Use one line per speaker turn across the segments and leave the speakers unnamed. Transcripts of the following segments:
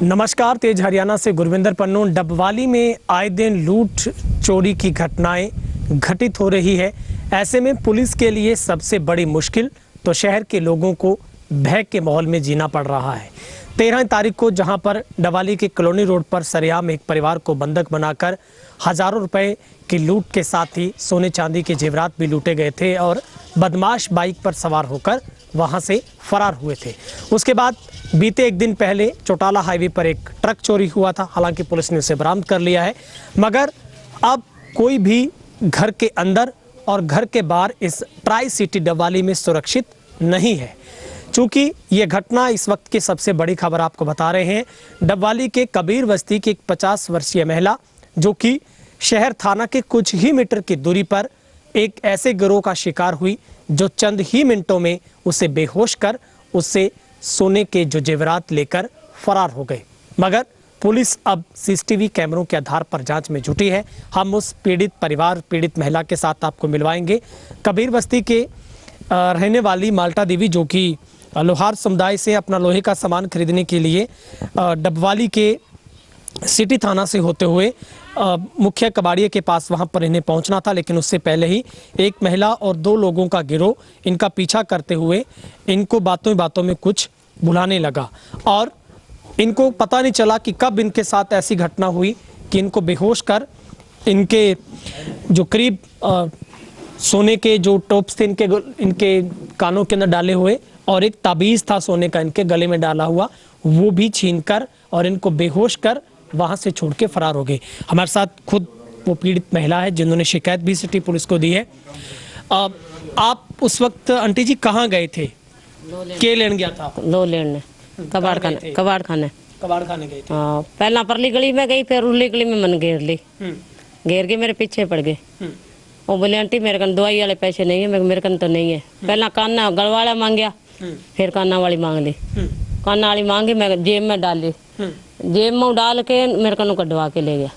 नमस्कार, तेज हरियाणा से गुरविंदर पन्नू। डबवाली में आए दिन लूट चोरी की घटनाएं घटित हो रही है। ऐसे में पुलिस के लिए सबसे बड़ी मुश्किल तो शहर के लोगों को भय के माहौल में जीना पड़ रहा है। 13 तारीख को जहां पर डबवाली के कॉलोनी रोड पर सरेआम एक परिवार को बंधक बनाकर हजारों रुपए की लूट के साथ ही सोने चांदी के जेवरात भी लूटे गए थे और बदमाश बाइक पर सवार होकर वहां से फरार हुए थे। उसके बाद बीते एक दिन पहले चौटाला हाईवे पर एक ट्रक चोरी हुआ था। हालांकि पुलिस ने उसे बरामद कर लिया है, मगर अब कोई भी घर के अंदर और घर के बाहर इस ट्राई सिटी डबवाली में सुरक्षित नहीं है। चूंकि ये घटना इस वक्त की सबसे बड़ी खबर आपको बता रहे हैं। डबवाली के कबीर बस्ती की एक 50 वर्षीय महिला जो कि शहर थाना के कुछ ही मीटर की दूरी पर एक ऐसे गिरोह का शिकार हुई जो चंद ही मिनटों में उसे बेहोश कर उससे सोने के जो जेवरात लेकर फरार हो गए। मगर पुलिस अब सीसीटीवी कैमरों के आधार पर जांच में जुटी है। हम उस पीड़ित महिला के साथ आपको मिलवाएंगे। कबीर बस्ती के रहने वाली माल्टा देवी, जो कि लोहार समुदाय से अपना लोहे का सामान खरीदने के लिए डबवाली के सिटी थाना से होते हुए मुख्य कबाड़िए के पास वहां पर इन्हें पहुंचना था, लेकिन उससे पहले ही एक महिला और 2 लोगों का गिरोह इनका पीछा करते हुए इनको बातों में कुछ बुलाने लगा और इनको पता नहीं चला कि कब इनके साथ ऐसी घटना हुई कि इनको बेहोश कर इनके जो करीब सोने के जो टॉप्स थे इनके कानों के अंदर डाले हुए और एक ताबीज़ था सोने का इनके गले में डाला हुआ, वो भी छीनकर और इनको बेहोश कर वहां से छोड़ के फरार हो गए। हमारे साथ खुद वो पीड़ित महिला है जिन्होंने शिकायत भी सिटी पुलिस को दी है। आप उस वक्त आंटी जी कहाँ गए थे? के लेन गया था?
लो लेने कबाड़ खाने
गए थे।
पहला परली गली में गई, फिर उरली गली में मन घेर ली। घेर के मेरे पीछे पड़ गए। वो बोले आंटी मेरे कन दवाई वाले पैसे नहीं है। मेरे कन तो नहीं है। पहला काना गल वाला मांगया, फिर काना वाली मांग ली। काना वाली मांगी, मैं जेब में डाल ली। जेब में डाल के मेरे कन कटवा के ले गया।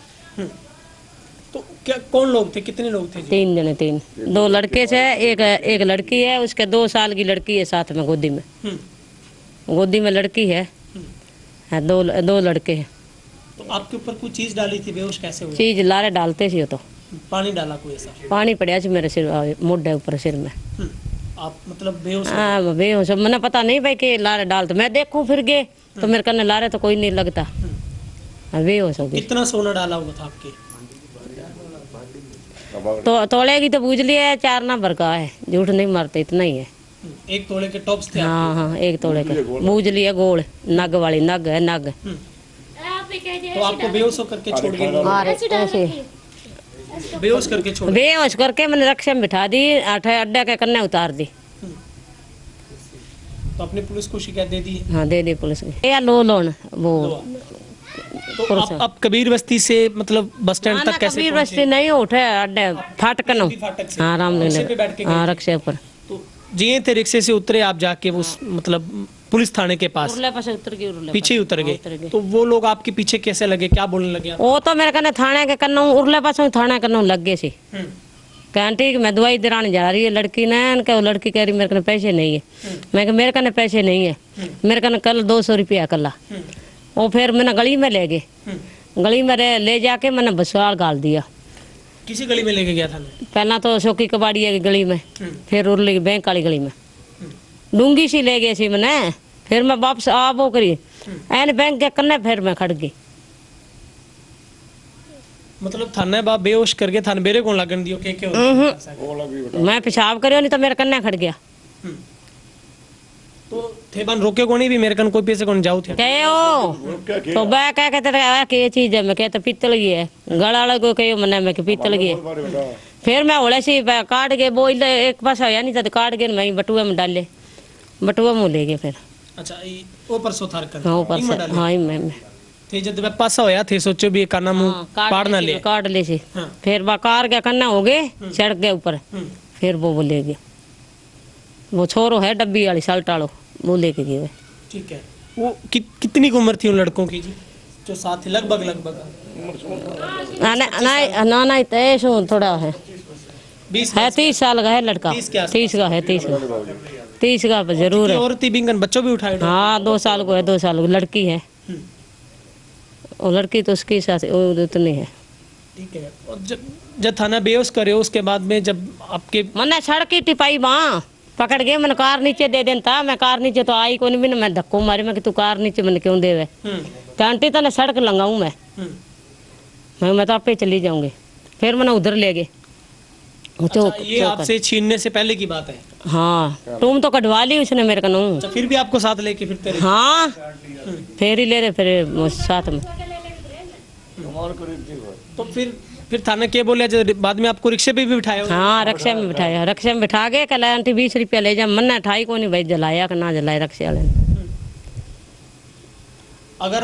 तो क्या कौन लोग थे? कितने लोग थे?
3 जने, 3 2 लड़के थे, एक लड़की है, उसके 2 साल की लड़की है साथ में गोदी में लड़की है, 2 लड़के हैं।
तो आपके ऊपर कोई चीज डाली थी? बेहोश कैसे हुए?
चीज लारे डालते थे। तो
पानी डाला कोई ऐसा?
पानी पड़ा मेरे सिर मुड्ढे ऊपर सिर में।
आप मतलब बेहोश?
हाँ बेहोश। मैंने पता नहीं भाई कि लारे डालते, मैं देखूं फिर गए तो मेरे कन्ने लारे तो कोई नहीं लगता। बेहोश हो गई।
कितना सोना डाला हुआ था आपके?
तो तोले की तो बूझ लिया है, 4 ना भरका है, झूठ नहीं मारते, इतना ही है।
1 तोले के टॉप्स थे?
हाँ 1 तोले के बूझ लिया, गोल नग वाली नग है नग।
तो आपको बेहोश होकर के छोड़ गए? बेहोश करके छोड़?
बेहोश करके मैंने रक्षा में बिठा दी, अड्डा के कन्ने उतार दी।
तो आपने पुलिस को शिकायत दे दी?
हाँ दे दी पुलिस को। या लोन वो
तो अब कबीर बस्ती से मतलब बस स्टैंड तक कैसे?
कबीर बस्ती नहीं उठे, अड्डे फाटक। हाँ रामनगर, हाँ रक्षा पर।
तो जिए थे रिक्शे से उतरे आप जाके उस मतलब पुलिस थाने के पास?
उतर गए,
पीछे ही उतर गए। तो वो लोग आपके पीछे कैसे लगे? क्या बोलने लगे?
वो तो मेरे कने थाने के कन्नों उरले पासों थाने कन्नों लग गए सी। आंटी मैं दवाई दिलाने जा रही है लड़की ने, वो लड़की कह रही मेरे कने पैसे नहीं है। मैं कहा मेरे कने पैसे नहीं है, मेरे कने कल 200 रुपया कला। वो फिर मैंने गली में ले गए, गली में ले जाके मैंने बसवाल गाल दिया।
किसी गली में लेके गया था?
पहला तो शोकी कबाड़िया की गली में, फिर उरली बैंक वाली गली में डूंगी सी ले गए सी मैंने। फिर मैं वापस आ वो करी एन बैंक के कन्ने, फिर मैं खड़ गई।
मतलब थाने बाप बेहोश करके थाने बेरे कौन लगन दियो के
मैं पेशाब करियो नहीं तो मेरे कन्ने खड़ गया।
तो थे बन रोके को नहीं भी मेरे कन कोई पैसे कौन जाऊ थे?
तो बै कह कहते के चीज है, मैं कहता पीतल की है। गला वाला को कहो मैंने, मैं पीतल की है। फिर मैं होले सी काट के वो एक पास आया नहीं था, तो काट के मैं बटुआ में डाले, बटुआ में ले गए। फिर
अच्छा वो परसों थार कर?
हाँ ऊपर। हाँ मैं
थे जब पासा होया थे सोचो भी काना मुंह पाड़ ना ले,
काट ले सी। फिर कार के कन्ना हो गए, सड़क के ऊपर। फिर वो ले गए। वो छोरो है डब्बी वाली साल्ट वालो, वो लेके गए।
ठीक है। वो कितनी उम्र थी उन लड़कों की जी जो साथ थे? लगभग
ना तय थोड़ा है,
20
है 30 साल का है लड़का। 30 का है, 30 का जरूर है।
औरती बिंगन बच्चों भी उठाए?
हाँ 2 साल को है, 2 साल को लड़की है। और लड़की तो उसके साथ वो तो नहीं है।
ठीक है। और जब थाना बेहोश करे उसके बाद में जब आपके
मैंने सड़की टिपाई वहाँ पकड़ गए, मैंने कार नीचे दे देना था, मैं कार नीचे तो आई कौन भी ना, मैं धक्को मारी, मैं कि तू कार नीचे मैंने क्यों देवे, तो आंटी तने सड़क लंगाऊँ मैं तो आप पे चली जाऊंगी। फिर मैंने उधर ले गए।
ये आपसे छीनने से पहले की बात है?
हाँ, तुम तो कटवा ली उसने मेरे को।
फिर भी आपको साथ लेके फिरते रहे?
हाँ, फिर ही ले रहे फिर साथ में।
तो फिर थाना के बोले जब बाद में आपको रिक्शे पे भी बिठाया?
हाँ, रिक्शे में बिठाया, रिक्शे में बिठा के कल आंटी 20 रुपया ले जा, मन्ना ठाई को नहीं भाई, जलाया कि ना जलाया रिक्शे वाले ने।
अगर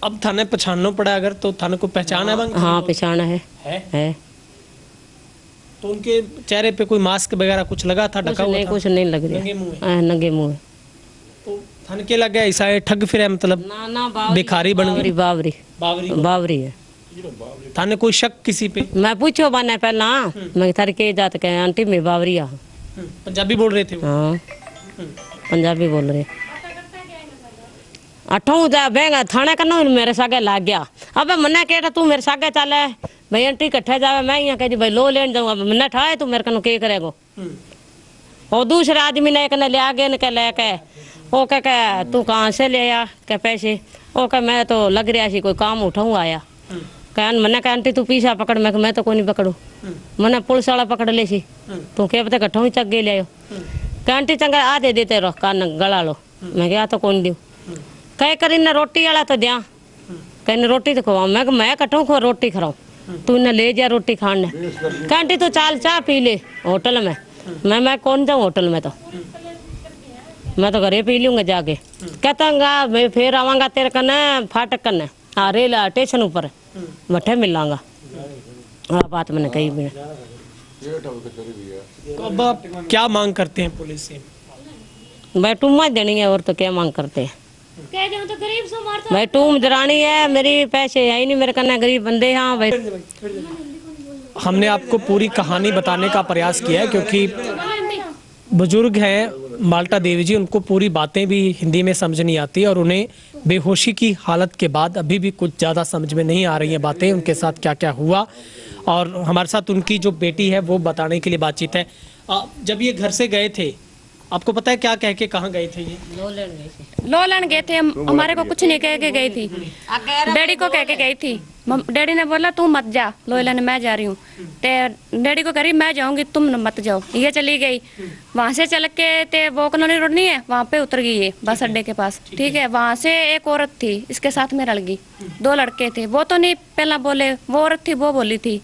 अब थाने पहचानना पड़ा अगर, तो थाने को पहचान है?
हाँ, पहचान है।
तो उनके चेहरे पे कोई मास्क वगैरह कुछ लगा था? ढका हुआ था?
कुछ नहीं लग रहा, नंगे मुंह।
तो थाने के लगा ऐसा है ठग फिर है, मतलब
ना
भिखारी बन गई?
बावरी है।
थाने कोई शक किसी पे?
मैं पूछो बना पहला, मैं थारी के जात के आंटी में बावरी आ।
पंजाबी बोल रहे थे वो?
हाँ, पंजाबी बोल रहे। अठों जा बेंगा थाने का मेरे सागे लाग गया। अब मन्ना कहता तू मेरे सागे चले भाई, आंटी कट्ठे जावे, मैं यहाँ कह भाई लो लेन जाऊँ, अब मन्ना ठाए तू मेरे कनु के करेगो। और दूसरे आदमी ने एक ने ले आगे न के लेके वो कह तू कहाँ से ले आया क्या पैसे, वो कह मैं तो लग रहा सी कोई काम उठाऊँ आया। कहन मन्ना कह आंटी तू पीछा पकड़, मैं तो कोई नहीं पकड़ू, मन्ना पुलिस वाला पकड़ ले सी, तू क्या पता कट्ठों ही चक गए ले कह आंटी चंगा आ दे देते रहो कान गला लो, मैं क्या तो कौन दू कह कर इन्हें रोटी वाला तो दिया, कह रोटी तो खवाऊँ, मैं कट्ठों खो रोटी खराऊँ, तू इन्हें ले जा रोटी खाने। कह आंटी तू चाल चाह पी ले होटल में, मैं कौन जाऊँ होटल में, तो मैं तो घरे पी लूंगा जाके। कहता मैं फिर आवांगा तेरे कने फाटक कने, हाँ रेल स्टेशन ऊपर मठे मिलांगा। हाँ, बात मैंने कही भी।
तो अब आप क्या मांग करते हैं पुलिस से?
भाई टूमा देनी है और तो क्या मांग करते हैं, भाई टूम जरानी है, मेरी पैसे है ही नहीं मेरे कने, गरीब बंदे। हाँ भाई,
हमने आपको पूरी कहानी बताने का प्रयास किया है क्योंकि बुजुर्ग हैं माल्टा देवी जी, उनको पूरी बातें भी हिंदी में समझ नहीं आती और उन्हें बेहोशी की हालत के बाद अभी भी कुछ ज़्यादा समझ में नहीं आ रही हैं बातें, उनके साथ क्या क्या हुआ। और हमारे साथ उनकी जो बेटी है वो बताने के लिए बातचीत है। जब ये घर से गए थे आपको पता है क्या कह के कहाँ गए थे? ये
लो लेन गए थे, हमारे को कुछ नहीं कह के गई थी, डैडी को कह के गई थी। डैडी ने बोला तू मत जा लो लेने, मैं जा रही हूँ। डैडी को कह रही मैं जाऊंगी तुम मत जाओ, ये चली गई। वहाँ से चल के ते वो कॉलोनी रोड नहीं है, वहाँ पे उतर गई है बस अड्डे के पास, ठीक है। वहाँ से एक औरत थी इसके साथ में रल गई, 2 लड़के थे, वो तो नहीं पहला बोले, वो औरत थी वो बोली थी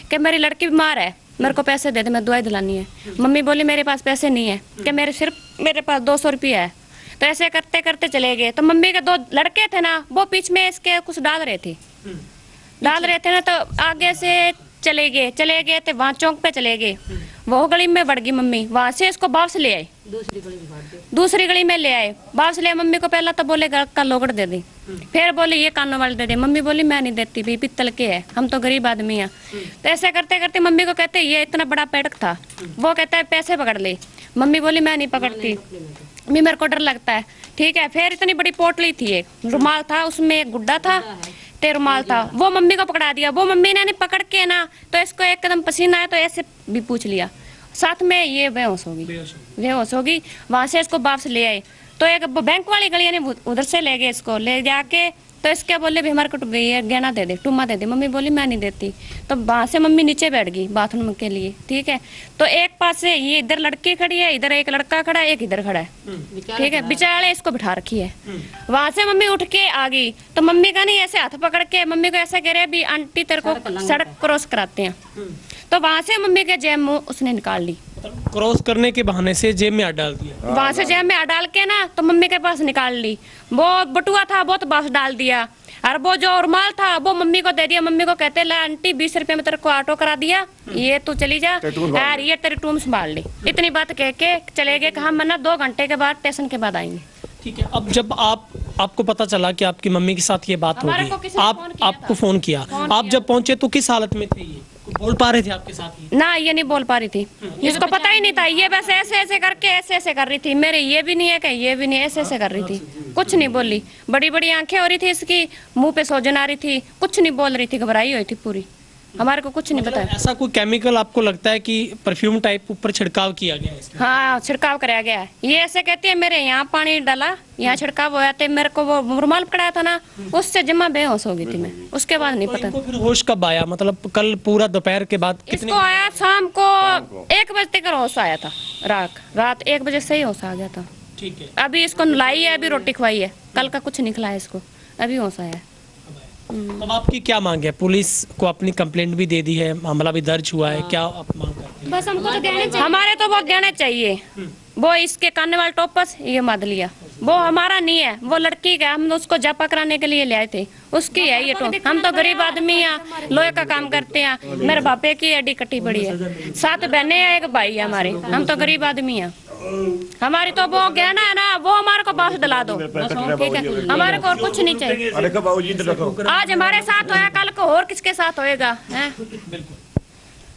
कि मेरी लड़की बीमार है, मेरे को पैसे दे दे, मैं दवाई दिलानी है। मम्मी बोली मेरे पास पैसे नहीं है, कि मेरे पास 200 रुपया है। तो ऐसे करते करते चले गए। तो मम्मी के 2 लड़के थे ना, वो बीच में इसके कुछ डाल रहे थे ना, तो आगे से चले गए थे, वहाँ चौक पे चले गए, वो गली में बढ़ गई मम्मी, वहाँ से इसको वापस ले आए, दूसरी गली में ले आए, वापस ले। मम्मी को पहला तो बोले घर का लोगड़ दे दी, फिर बोले ये कानों वाले दे दे। मम्मी बोली मैं नहीं देती भाई, पित्तल के है, हम तो गरीब आदमी हैं। तो ऐसे करते करते मम्मी को कहते ये इतना बड़ा पेटक था, वो कहता है पैसे पकड़ ले। मम्मी बोली मैं नहीं पकड़ती, मेरे को डर लगता है, ठीक है। फिर इतनी बड़ी पोटली थी, एक रुमाल था उसमें, एक गुड्डा था, रुमाल था, वो मम्मी को पकड़ा दिया। वो मम्मी ने पकड़ के ना, तो इसको एक कदम पसीना आया तो ऐसे भी पूछ लिया, साथ में ये बेहोश होगी। वहां से इसको वापस ले आए, तो एक बैंक वाली गलियां ने उधर से ले गए, इसको ले जाके तो इसके बोले भी हमारे को गहना दे दे, टुम्मा दे दे। मम्मी बोली मैं नहीं देती। तो वहां से मम्मी नीचे बैठ गई बाथरूम के लिए, ठीक है। तो एक पास से ये इधर लड़की खड़ी है, इधर एक लड़का खड़ा है, एक इधर खड़ा है, ठीक है, बिचारे इसको बिठा रखी है। वहां से मम्मी उठ के आ गई, तो मम्मी का नहीं ऐसे हाथ पकड़ के मम्मी को ऐसा कह रहे भी आंटी तेरे को सड़क क्रॉस कराते हैं। तो वहां से मम्मी के जेब में उसने निकाल ली,
क्रॉस करने के बहाने से जेब में हाथ डाल दिया।
वहां से जेब में हाथ डाल के ना, तो मम्मी के पास निकाल ली। वो बटुआ था वो तो बस डाल दिया, और वो जो रुमाल था वो मम्मी को दे दिया। मम्मी को कहते ला आंटी 20 रुपए में तेरे को ऑटो करा दिया, ये तू चली जा यार, ये तेरी टूम संभाल ली। इतनी बात कह के चले गए, कहा मना 2 घंटे के बाद स्टेशन के बाद आएंगे।
ठीक है। अब जब आपको पता चला कि आपकी मम्मी के साथ ये बात हो गई, आपको फोन किया, आप जब पहुंचे तो किस हालत में थे? ये बोल पा रहे थे आपके साथ?
ना ये नहीं बोल पा रही थी, इसको पता ही नहीं था। ये बस ऐसे ऐसे करके ऐसे ऐसे कर रही थी, मेरे ये भी नहीं है कि ये भी नहीं, ऐसे ऐसे कर रही थी। कुछ नहीं बोली। बड़ी बड़ी आंखें हो रही थी इसकी, मुंह पे सोजन आ रही थी, कुछ नहीं बोल रही थी, घबराई हुई थी पूरी। हमारे को कुछ नहीं
मतलब
बताया।
ऐसा कोई केमिकल आपको लगता है कि परफ्यूम टाइप ऊपर छिड़काव किया गया है इसमें?
हाँ, छिड़काव कराया गया है। ये ऐसे कहते हैं मेरे यहाँ पानी डाला, यहाँ छिड़काव होया, तो मेरे को वो रुमाल पकड़ाया था ना, उससे जमा बेहोश हो गई थी मैं, उसके बाद नहीं
तो
पता।
इनको फिर होश कब आया? मतलब कल पूरा दोपहर के बाद
इसको आया शाम को 1 बजे तक होश आया था। रात 1 बजे से ही होश आ गया था।
ठीक है।
अभी इसको नलाई है, अभी रोटी खवाई है, कल का कुछ नहीं खिलाया इसको, अभी होश आया है।
अब आपकी क्या मांग है? पुलिस को अपनी कंप्लेंट भी दे दी है, मामला भी दर्ज हुआ है, क्या आप मांग करते हैं?
बस हमको तो गहने चाहिए। हमारे तो वो गहने चाहिए। वो इसके कानने वाले टोपस ये मत लिया, वो हमारा नहीं है, वो लड़की का, हम उसको जापा कराने के लिए ले आए थे, उसकी है ये टोप। हम तो गरीब आदमी हैं, लोहे का काम करते हैं। मेरे बापे की हड्डी कटी पड़ी है, 7 बहनें हैं, 1 भाई है हमारे। हम तो गरीब आदमी हैं। हमारी तो वो गहना है ना, वो हमारे को वापस दिला दो, ठीक है? हमारे को और कुछ नहीं चाहिए। आज हमारे साथ होया, कल को और किसके साथ होएगा, हैं?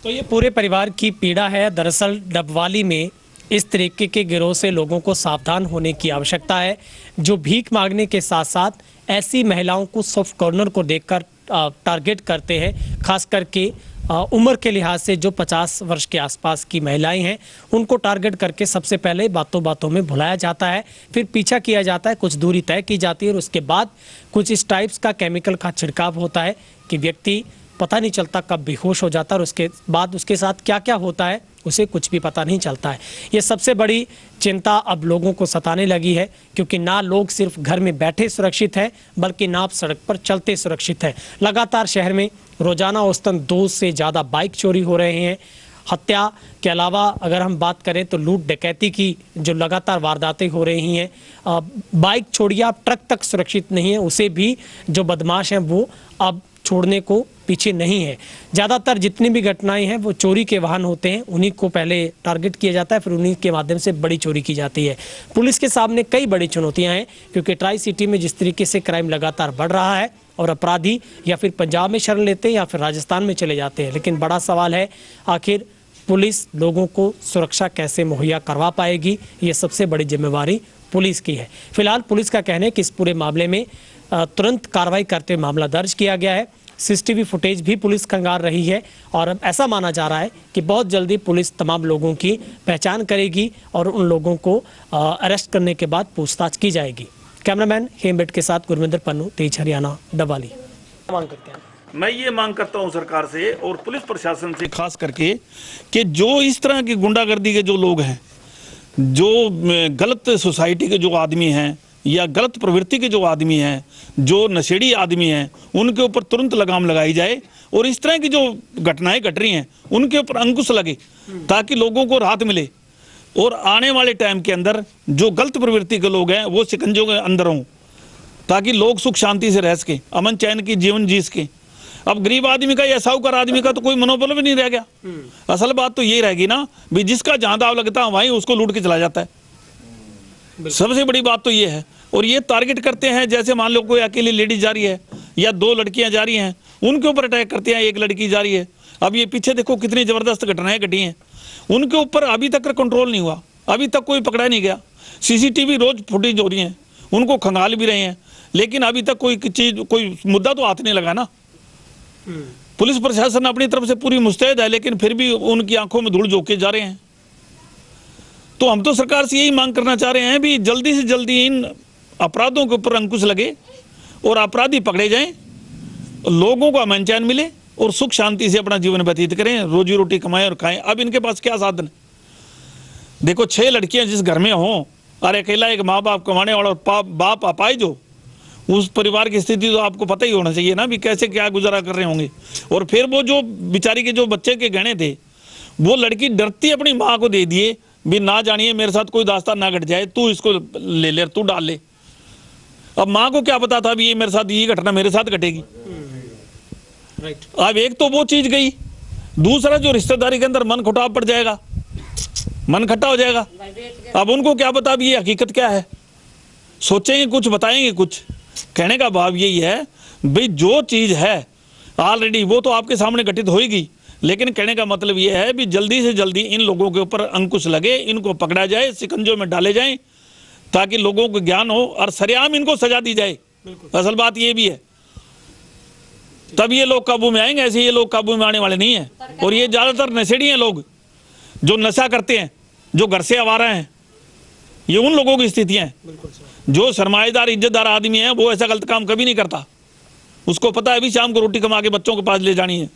तो ये पूरे परिवार की पीड़ा है। दरअसल डबवाली में इस तरीके के गिरोह से लोगों को सावधान होने की आवश्यकता है, जो भीख मांगने के साथ साथ ऐसी महिलाओं को सॉफ्ट कॉर्नर को देखकर टारगेट करते हैं। खास करके उम्र के लिहाज से जो 50 वर्ष के आसपास की महिलाएं हैं, उनको टारगेट करके सबसे पहले बातों बातों में भुलाया जाता है, फिर पीछा किया जाता है, कुछ दूरी तय की जाती है और उसके बाद कुछ इस टाइप्स का केमिकल का छिड़काव होता है कि व्यक्ति पता नहीं चलता कब बेहोश हो जाता है और उसके बाद उसके साथ क्या क्या होता है उसे कुछ भी पता नहीं चलता है। ये सबसे बड़ी चिंता अब लोगों को सताने लगी है, क्योंकि ना लोग सिर्फ घर में बैठे सुरक्षित हैं, बल्कि ना आप सड़क पर चलते सुरक्षित हैं। लगातार शहर में रोजाना औसतन 2 से ज़्यादा बाइक चोरी हो रहे हैं। हत्या के अलावा अगर हम बात करें तो लूट डकैती की जो लगातार वारदातें हो रही हैं। बाइक छोड़िए, आप ट्रक तक सुरक्षित नहीं है, उसे भी जो बदमाश हैं वो अब छोड़ने को पीछे नहीं है। ज़्यादातर जितनी भी घटनाएं हैं वो चोरी के वाहन होते हैं, उन्हीं को पहले टारगेट किया जाता है, फिर उन्हीं के माध्यम से बड़ी चोरी की जाती है। पुलिस के सामने कई बड़ी चुनौतियां हैं, क्योंकि ट्राई सिटी में जिस तरीके से क्राइम लगातार बढ़ रहा है और अपराधी या फिर पंजाब में शरण लेते हैं या फिर राजस्थान में चले जाते हैं। लेकिन बड़ा सवाल है, आखिर पुलिस लोगों को सुरक्षा कैसे मुहैया करवा पाएगी? ये सबसे बड़ी जिम्मेवारी पुलिस की है। फिलहाल पुलिस का कहना है कि इस पूरे मामले में तुरंत कार्रवाई करते हुए मामला दर्ज किया गया है। सीसीटीवी फुटेज भी पुलिस खंगाल रही है और अब ऐसा माना जा रहा है कि बहुत जल्दी पुलिस तमाम लोगों की पहचान करेगी और उन लोगों को अरेस्ट करने के बाद पूछताछ की जाएगी। कैमरामैन हेमबेट के साथ गुरविंदर पन्नू, तेज हरियाणा, डबवाली। मांग करते हैं,
मैं ये मांग करता हूँ सरकार से और पुलिस प्रशासन से खास करके कि जो इस तरह की गुंडागर्दी के जो लोग हैं, जो गलत सोसाइटी के जो आदमी हैं या गलत प्रवृत्ति के जो आदमी हैं, जो नशेड़ी आदमी हैं, उनके ऊपर तुरंत लगाम लगाई जाए और इस तरह की जो घटनाएं घट रही हैं उनके ऊपर अंकुश लगे, ताकि लोगों को राहत मिले और आने वाले टाइम के अंदर जो गलत प्रवृत्ति के लोग हैं वो शिकंजों के अंदर हों, ताकि लोग सुख शांति से रह सके, अमन चैन की जीवन जी सके। अब गरीब आदमी का या साहूकार आदमी का तो कोई मनोबल भी नहीं रह गया। असल बात तो ये रहेगी ना भी, जिसका जहां दाव लगता है वहीं उसको लूट के चला जाता है। सबसे बड़ी बात तो ये है। और ये टारगेट करते हैं, जैसे मान लो कोई अकेली लेडीज जा रही है या 2 लड़कियां जा रही हैं, उनके ऊपर अटैक करते हैं, 1 लड़की जा रही है। अब ये पीछे देखो कितनी जबरदस्त घटनाएं घटी हैं, उनके ऊपर अभी तक कंट्रोल नहीं हुआ, अभी तक कोई पकड़ा नहीं गया। सीसीटीवी रोज फुटेज हो रही है, उनको खंगाल भी रहे हैं, लेकिन अभी तक कोई चीज, कोई मुद्दा तो हाथ नहीं लगा ना। पुलिस प्रशासन अपनी तरफ से पूरी मुस्तैद है, लेकिन फिर भी उनकी आंखों में धूल झोंक के जा रहे हैं। तो हम तो सरकार से यही मांग करना चाह रहे हैं भी जल्दी से जल्दी इन अपराधों के ऊपर अंकुश लगे और अपराधी पकड़े जाएं, लोगों को अमन चैन मिले और सुख शांति से अपना जीवन व्यतीत करें, रोजी रोटी कमाएं और खाएं। अब इनके पास क्या साधन है? देखो 6 लड़कियां जिस घर में हों और अकेला एक माँ बाप कमाने वाला और बाप अपाई, जो उस परिवार की स्थिति तो आपको पता ही होना चाहिए ना भी कैसे क्या गुजारा कर रहे होंगे। और फिर वो जो बेचारी के जो बच्चे के गहने थे, वो लड़की डरती अपनी माँ को दे दिए भी ना जानिए मेरे साथ कोई दास्तान ना घट जाए, तू इसको ले ले, तू डाल ले। अब माँ को क्या पता था भी ये मेरे साथ, ये घटना मेरे साथ घटेगी। अब एक तो वो चीज गई, दूसरा जो रिश्तेदारी के अंदर मन खुटाव पड़ जाएगा, मन खट्टा हो जाएगा। अब उनको क्या पता भी ये हकीकत क्या है, सोचेंगे कुछ, बताएंगे कुछ। कहने का भाव यही है भाई जो चीज है ऑलरेडी वो तो आपके सामने घटित होगी, लेकिन कहने का मतलब ये है भी जल्दी से जल्दी इन लोगों के ऊपर अंकुश लगे, इनको पकड़ा जाए, शिकंजों में डाले जाएं, ताकि लोगों को ज्ञान हो और सरेआम इनको सजा दी जाए। असल बात ये भी है, तब ये लोग काबू में आएंगे, ऐसे ये लोग काबू में आने वाले नहीं हैं। और ये ज़्यादातर नशेड़ी हैं लोग, जो नशा करते हैं, जो घर से आवारा हैं, ये उन लोगों की स्थितियाँ हैं। जो सरमाएदार इज्जतदार आदमी है वो ऐसा गलत काम कभी नहीं करता, उसको पता है भी शाम को रोटी कमा के बच्चों के पास ले जानी है।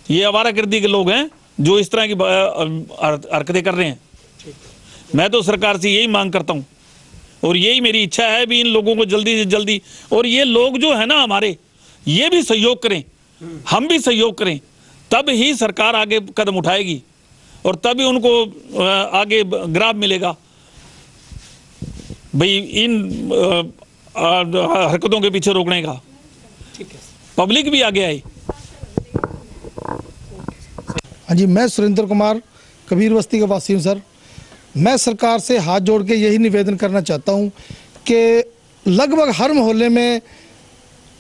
ये आवारागर्दी के लोग हैं जो इस तरह की हरकतें कर रहे हैं। मैं तो सरकार से यही मांग करता हूँ और यही मेरी इच्छा है भी इन लोगों को जल्दी से जल्दी, और ये लोग जो है ना हमारे, ये भी सहयोग करें, हम भी सहयोग करें, तब ही सरकार आगे कदम उठाएगी और तभी उनको आगे ग्राफ मिलेगा भाई इन हरकतों के पीछे रोकने का। पब्लिक भी आगे आई।
हाँ जी, मैं सुरेंद्र कुमार कबीर बस्ती का वासी हूँ सर। मैं सरकार से हाथ जोड़ के यही निवेदन करना चाहता हूँ कि लगभग हर मोहल्ले में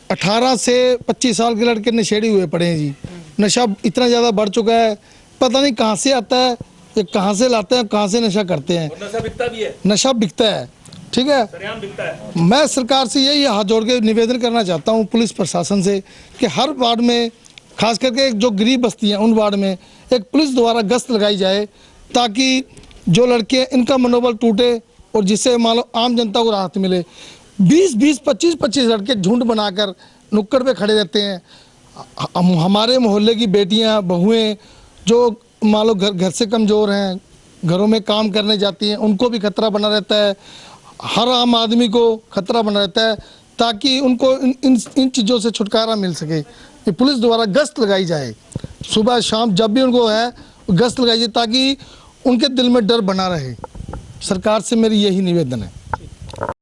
18 से 25 साल के लड़के नशेड़ी हुए पड़े हैं जी। नशा इतना ज़्यादा बढ़ चुका है, पता नहीं कहाँ से आता है, ये कहाँ से लाते हैं, कहाँ से नशा करते हैं।
नशा बिकता भी है,
नशा बिकता है, ठीक है।
बिकता है।
मैं सरकार से यही हाथ जोड़ के निवेदन करना चाहता हूँ पुलिस प्रशासन से कि हर वार्ड में, खास करके जो गरीब बस्ती हैं उन वार्ड में एक पुलिस द्वारा गश्त लगाई जाए, ताकि जो लड़के इनका मनोबल टूटे और जिससे मान लो आम जनता को राहत मिले। 20-20, 25-25 लड़के झुंड बनाकर नुक्कड़ पे खड़े रहते हैं। हमारे मोहल्ले की बेटियां, बहुएं जो मान लो घर से कमज़ोर हैं, घरों में काम करने जाती हैं, उनको भी खतरा बना रहता है, हर आम आदमी को खतरा बना रहता है, ताकि उनको इन चीज़ों से छुटकारा मिल सके। ये पुलिस द्वारा गश्त लगाई जाए, सुबह शाम जब भी उनको है गश्त लगाई जाए, ताकि उनके दिल में डर बना रहे। सरकार से मेरी यही निवेदन है।